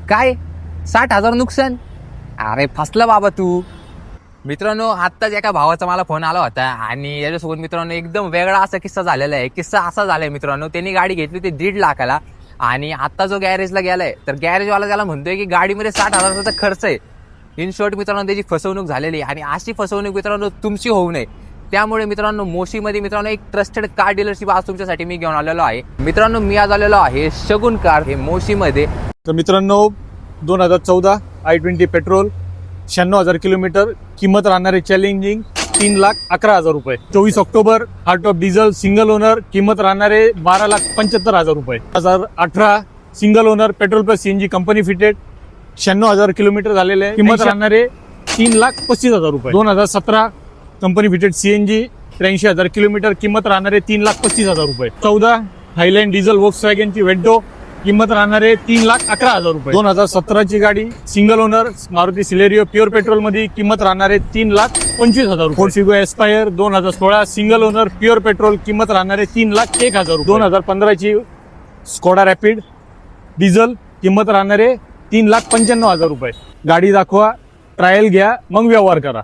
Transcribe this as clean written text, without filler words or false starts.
काय 60,000 नुकसान? अरे फसला बाबा तू. मित्रांनो आत्ताच एका भावाचा मला फोन आला होता आणि याच्यासोबत मित्रांनो एकदम वेगळा असा किस्सा झालेला आहे. किस्सा असा झालाय मित्रांनो, त्यांनी गाडी घेतली होती 1.5 लाखाला आणि आता जो गॅरेजला गेलाय तर गॅरेजवाला त्याला म्हणतोय की गाडीमध्ये 60,000चा खर्च आहे. इन शॉर्ट मित्रांनो त्याची फसवणूक झालेली आहे आणि अशी फसवणूक मित्रांनो तुमची होऊ नये त्यामुळे मित्रांनो मोशीमध्ये मित्रांनो एक ट्रस्टेड कार डीलरशिप आज तुमच्यासाठी मी घेऊन आलेलो आहे. मित्रांनो मी आज आलेलो आहे शगुन कार हे मोशीमध्ये. तर मित्रांनो 2014 i20 पेट्रोल 96,000 किलोमीटर, किंमत राहणार आहे चॅलेंजिंग 3,11,000 रुपये. 24 October heart of diesel single owner, किंमत राहणार आहे 12,75,000 रुपये. 2018 single owner petrol plus CNG company fitted 96,000 kilometre झालेले आहे, किंमत राहणार आहे 3,35,000 रुपये. 2017 कंपनी फिटेड सीएनजी 83,000 किलोमीटर, किंमत राहणार आहे 3,35,000 रुपये. 14 हायलँड डिझेल वोक्सवॅगनची वेड्डो, किंमत राहणार आहे 3,11,000 रुपये. 2017 ची गाडी single owner Maruti Celerio pure petrol मध्ये, किंमत राहणार आहे 3,25,000 रुपये. Ford Figo Aspire 2016 single owner pure petrol, किंमत राहणार आहे 3,01,000 रुपये. 2015 ची स्कोडा रॅपिड डिझेल, किंमत राहणार आहे 3,95,000 रुपये. गाडी दाखवा, ट्रायल घ्या, मग व्यवहार करा.